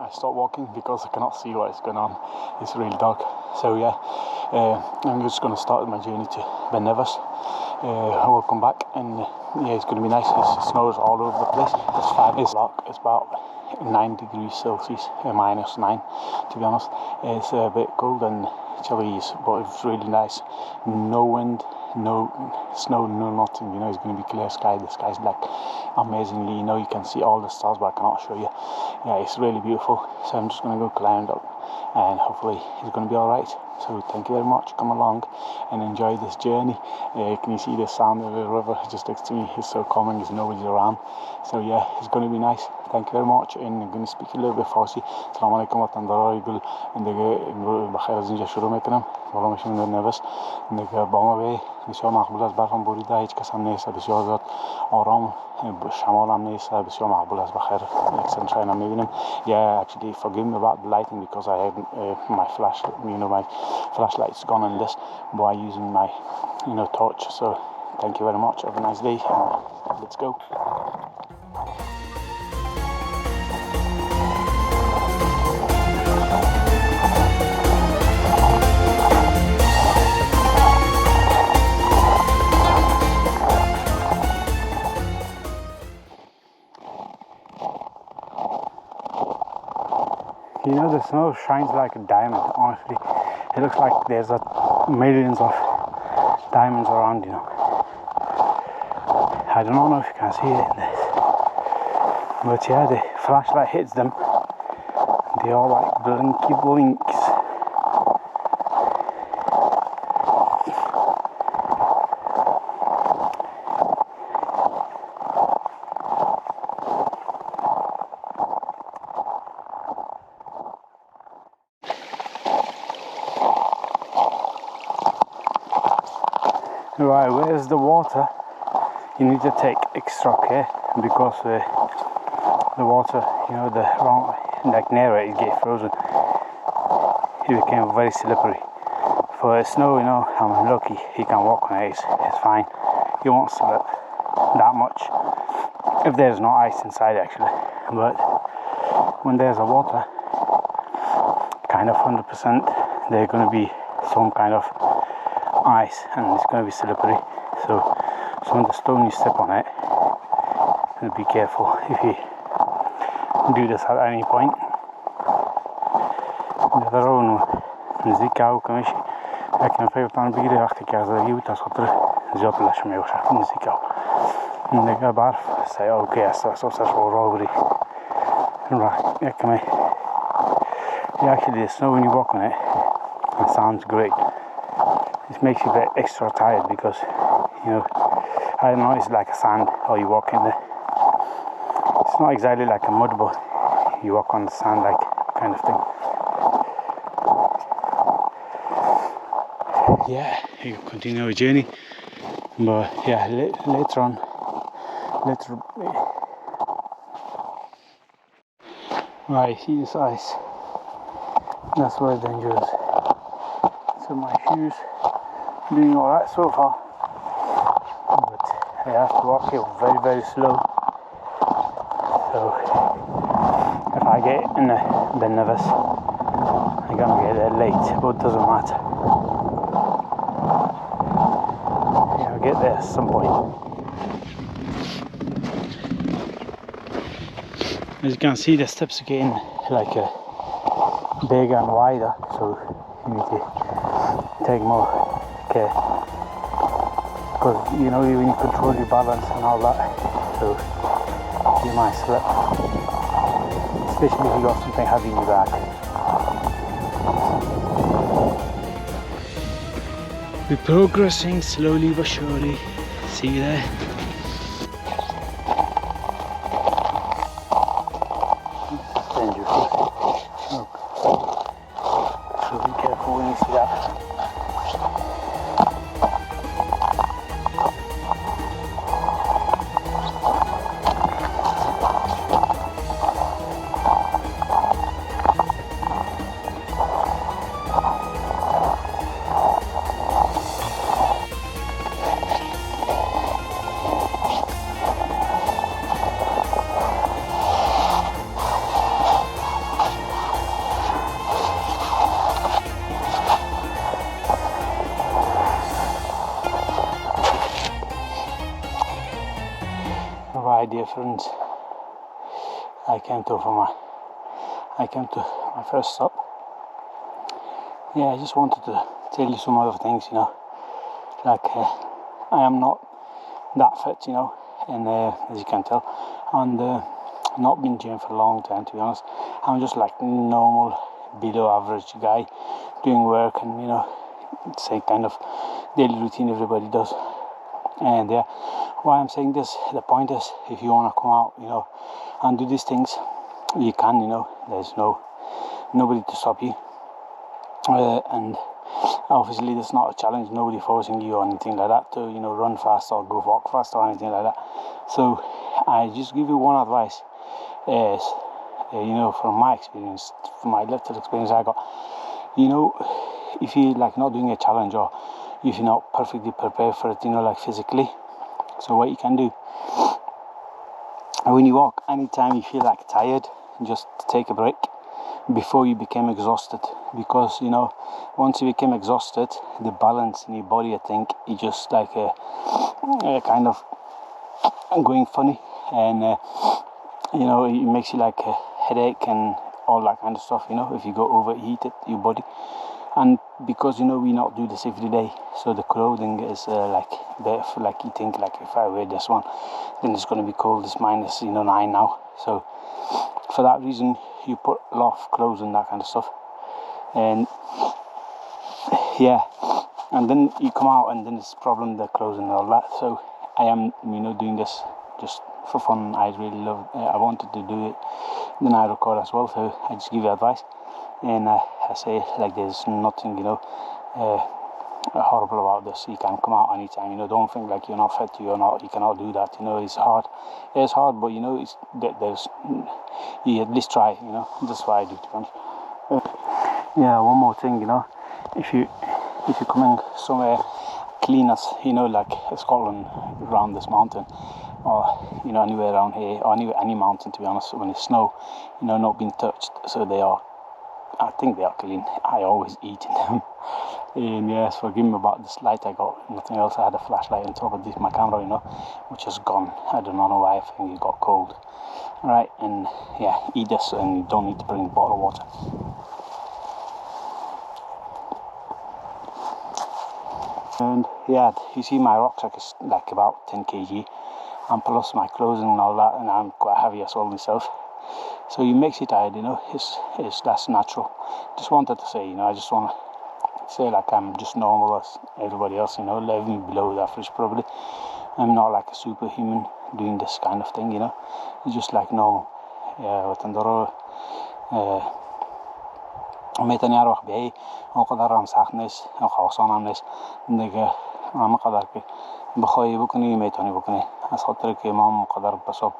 I stop walking because I cannot see what is going on. It's really dark. So yeah, I'm just going to start my journey to Nevis. I will come back and yeah, it's going to be nice. It snows all over the place. It's dark. It's about 9 degrees Celsius, minus 9 to be honest. It's a bit cold and chilly, but it's really nice. No wind, no snow, no nothing. You know, it's going to be clear sky. The sky's black amazingly. You know, you can see all the stars, but I cannot show you. Yeah, it's really beautiful. So I'm just going to go climb up and hopefully it's going to be alright. So thank you very much. Come along and enjoy this journey. Can you see the sound of the river just next to me? It's so calming, there's nobody around. So yeah, it's going to be nice. Thank you very much. And I'm going to speak a little bit Farsi. Assalamu alaikum وطن يقول عندك بخير از اینجا شروع میکنم. بالا میشم در نویس. عندك با ما به بسیار مقبول است. برفم بریده، هیچ کس هم نیست. بسیار زیاد آرام. شمال هم نیست. بسیار مقبول است. بخیر. یک sunshine هم میبینم. Yeah, actually forgive me about the lighting because I had my flash, my flashlight's gone on this, but I'm using my torch. So thank you very much. Have a nice day and let's go. You know, the snow shines like a diamond, honestly. It looks like there's millions of diamonds around, you know. I don't know if you can see it in this. But yeah, the flashlight hits them. They are like blinky blinks. Right, where's the water? You need to take extra care because the water, like near it gets frozen. It became very slippery. For snow, I'm lucky. You can walk on it. It's fine. You won't slip that much if there's no ice inside actually. But when there's a water, kind of 100%, there's going to be some kind of ice and it's going to be slippery. So when the stone you step on it, and be careful if you do this at any point. لكن فيطان بيجري وقت كذا يوتا سطر زيادة لشمي وشاف نزيكاو نجا بعرف سيأو كيس أساس روبري right لكن actually the snow when you walk on it sounds great. It makes you very extra tired because I don't know, it's like a sand or you walk in the, it's not exactly like a mud, but you walk on the sand like kind of thing. Yeah, you continue our journey, but yeah, later on, right, see this ice, that's very dangerous. So my shoes doing alright so far, but I have to walk here very, very slow. So if I get in the Nevis, I'm gonna get there late, but it doesn't matter. Yeah, I'll get there at some point. As you can see, the steps are getting like bigger and wider, so you need to take more care because when you control your balance and all that, so you might slip, especially if you got something heavy in your back. We're progressing slowly but surely. See you there. So be careful when you see that. dear friends, I came to my first stop. Yeah, I just wanted to tell you some other things, you know, like I am not that fit, you know, and as you can tell, and not been gym for a long time, to be honest. I'm just like normal, below average guy doing work and, you know, same kind of daily routine everybody does. And yeah, why I'm saying this, the point is, if you want to come out, you know, and do these things, you can, you know. There's nobody to stop you, and obviously there's not a challenge, nobody forcing you or anything like that to, you know, run fast or go walk fast or anything like that. So I just give you one advice is, you know, from my experience, from my little experience I got, you know, if you like not doing a challenge or if you're not perfectly prepared for it, you know, like physically, so what you can do when you walk, anytime you feel like tired, just take a break before you become exhausted, because, you know, once you become exhausted, the balance in your body, I think, is just like a kind of going funny, and you know, it makes you like a headache and all that kind of stuff, you know, if you go overheated your body. And because, you know, we not do this every day, so the clothing is like you think, like, if I wear this one, then it's going to be cold. It's minus, you know, 9 now, so for that reason you put a lot of clothes and that kind of stuff. And yeah, and then you come out and then it's problem, the clothes and all that. So I am, you know, doing this just for fun. I really love it. I wanted to do it, then I record as well, so I just give you advice. And I say, like, there's nothing, you know, horrible about this. You can come out anytime, you know. Don't think like you're not fit, you cannot do that, you know. It's hard, but, you know, you at least try, you know. That's why I do, to be honest. Yeah, one more thing, you know, if you're coming somewhere clean as, you know, like Scotland, around this mountain, or, you know, anywhere around here, or any mountain, to be honest, when it's snow, you know, not being touched, so I think they are clean. I always eat in them. And yes, forgive me about this light I got, nothing else. I had a flashlight on top of this, my camera, you know, which is gone. I don't know why. I think it got cold. Alright, and yeah, eat this, and you don't need to bring a bottle of water. And yeah, you see my rucksack is like about 10 kg, and plus my clothing and all that, and I'm quite heavy as well myself. So it makes you tired, you know. It's that's natural. Just wanted to say, you know, I just want to say, like, I'm just normal as everybody else, you know, living below the average probably. I'm not like a superhuman doing this kind of thing, you know. It's just like normal. Yeah, ميتني أروح بأي وقدر أمسح ناس أو خاصان عن ناس نجا عم قدر كي بخوي بكني ميتني بكني أسخطر كي مام قدر بصوب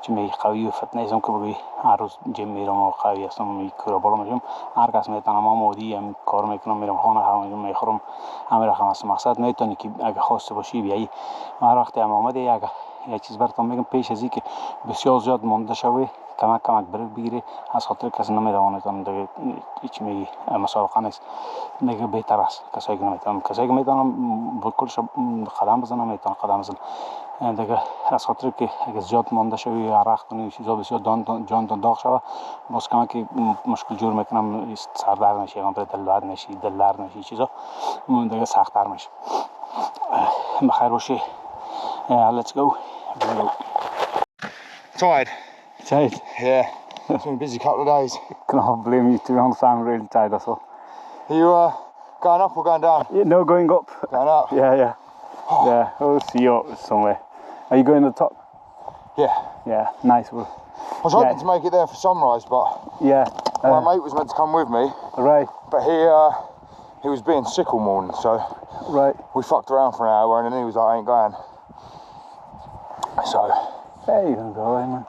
جمي قوي وفتنة كم بقي عروس جمي رمو قوي أصلا ميكرو بلو مجمع عاركاس ميتنا مام ودي أم كارم يكنا ميرم خانة هم مجمع يخرم عمر خمس مقصد ميتني كي أجا خاص باشي بأي ما رحت أمامدي أجا یه چیز براتون میگم پیش از اینکه بسیار زیاد مانده شوی کمک برگ بگیری از خاطر کسی نمیدونتون دیگه هیچ میگی مسابقه نیست دیگه بهتر است کسایی که میتونم بکلش قدم بزنم میتونم قدم بزنم دیگه از خاطر که اگه زیاد مانده شوی عرق کنی چیزا بسیار جانتون داغ شوه باز کمک مشکل جور میکنم سردرد نشی یا دل درد نشی چیزا دیگه سخت‌تر میشه بخیر باشی let's go. Tired? Tired? Yeah. It's been a busy couple of days. Can't blame you, to be honest. I'm really tired, that's all. Are you going up or going down? Yeah, no, going up. Going up? Yeah. Yeah, we'll see you up somewhere. Are you going to the top? Yeah. Yeah, nice. I was hoping to make it there for sunrise, but yeah, my mate was meant to come with me. Right. But he was being sick all morning, so right. We fucked around for an hour, and then he was like, I ain't going. So there you can go, man.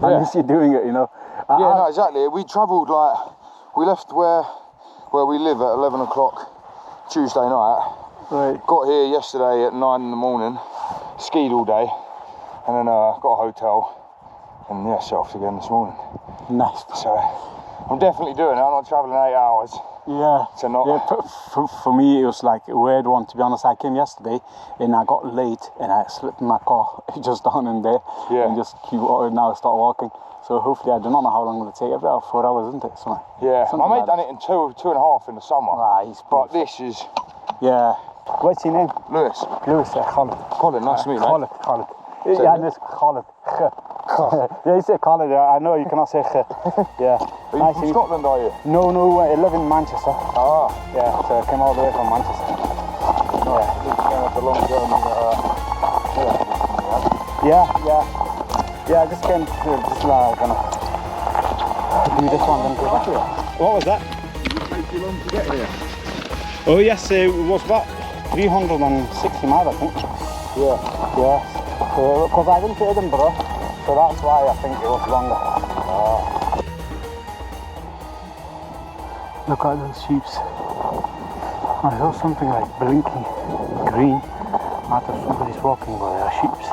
At least you're doing it, you know. Yeah, no, exactly. We travelled, like, we left where we live at 11 o'clock Tuesday night. Right. Got here yesterday at 9 in the morning, skied all day, and then got a hotel, and yeah, set off again this morning. Nice. So I'm definitely doing it. I'm not travelling 8 hours. Yeah. To not. Yeah. For me, it was like a weird one. To be honest, I came yesterday and I got late and I slipped in my car just down in there. Yeah. And just keep now start walking. So hopefully, I do not know how long it'll take. About 4 hours, isn't it? Something. Yeah. Something My mate like done it in 2.5 in the summer. Ah, he's but this is. Yeah. What's your name? Lewis. Lewis, Colin. Colin, nice to meet you, mate. Colin. Yeah, this Colin. Yeah, you say Colin. I know you cannot say Yeah. Are you from Scotland, are you? No, I live in Manchester. Ah. Yeah, so I came all the way from Manchester. Yeah. The long journey. Yeah, I just came to just gonna do this one then go back here. What was that? Did it take you long to get here? Oh yes, it was about 360 miles, I think. Yeah. Yes. Because I went to Edinburgh, so that's why I think it was longer. Look at those sheeps. I saw something like blinking green. I thought somebody's walking by their sheeps.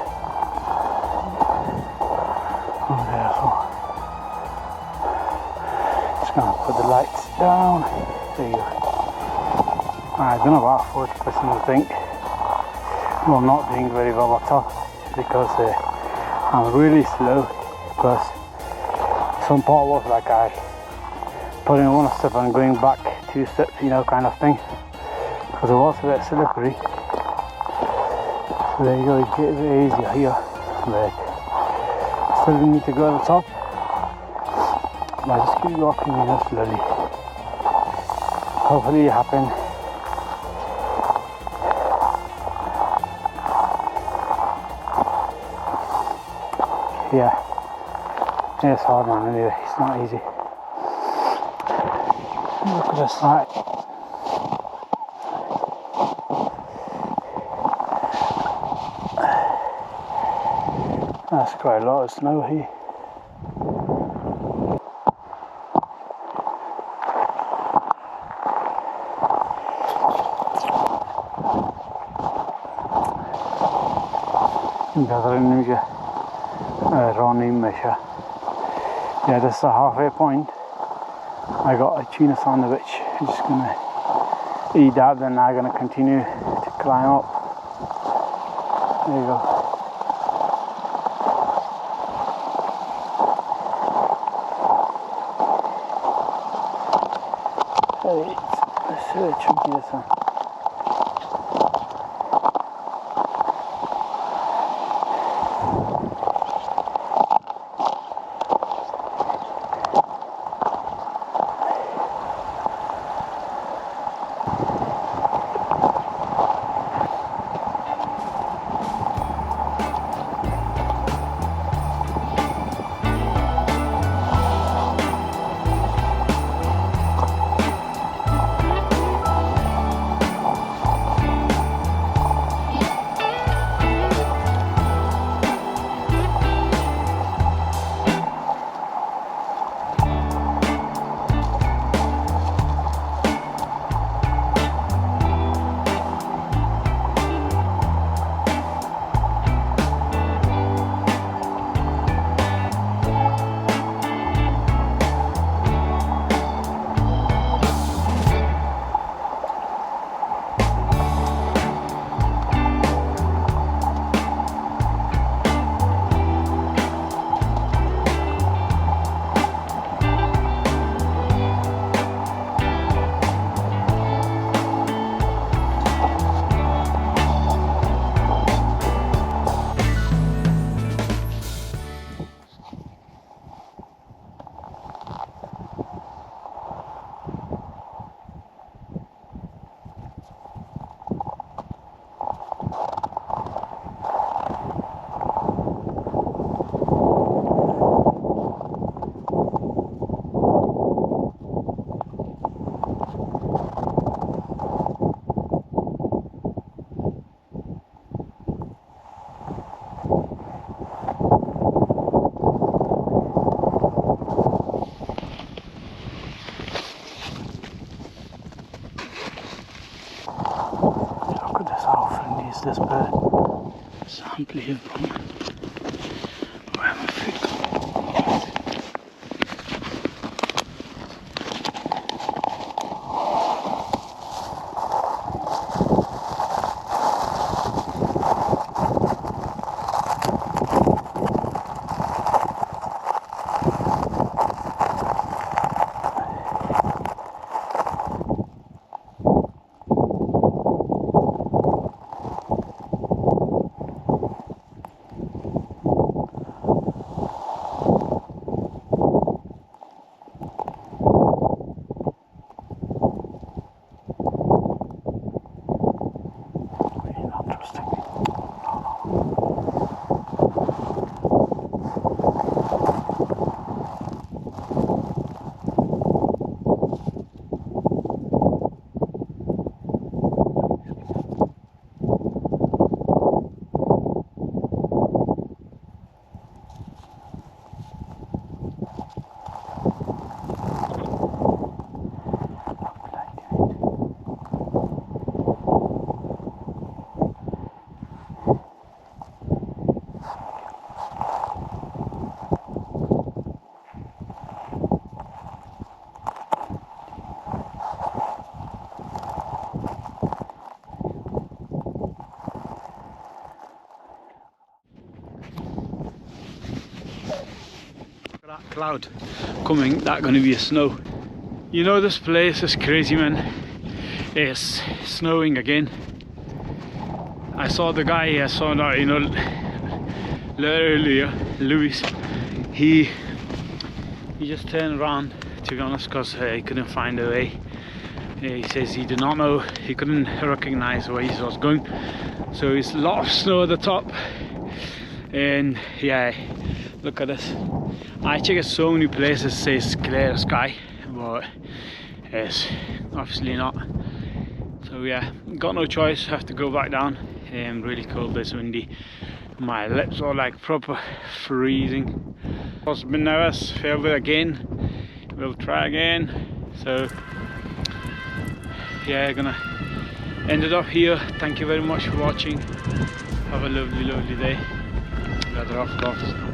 Oh, there, so. Just gonna put the lights down. There you go. I don't know, about 40% I think. Well, not doing very well at all because I'm really slow. Because some part was like I putting one step and going back 2 steps, you know, kind of thing. Because it was a bit slippery. So there you go, you get a bit easier here. But still need to go to the top. But I just keep walking, you know, slowly. Hopefully it happens. Yeah, it's hard, man. Anyway, it's not easy. Look at this light. That's quite a lot of snow here. Gathering Ronnie Misha. Yeah, this is a halfway point. I got a tuna sandwich. I'm just gonna eat that, then I'm gonna continue to climb up. There you go. Hey, it's really chunky, this one. This bird. It's unbelievable. Where am I going? cloud coming, that's gonna be a snow. You know, this place is crazy, man. It's snowing again. I saw the guy, I saw that, you know, earlier, Lewis, he just turned around, to be honest, because he couldn't find a way. He says he did not know, he couldn't recognize where he was going. So it's a lot of snow at the top. And yeah, look at this. I checked so many places, says clear sky, but it's obviously not. So yeah, got no choice, have to go back down. Really cold, it's windy. My lips are like proper freezing. Was been nervous, failed it again. We'll try again. So yeah, gonna end it up here. Thank you very much for watching. Have a lovely day. Gather off.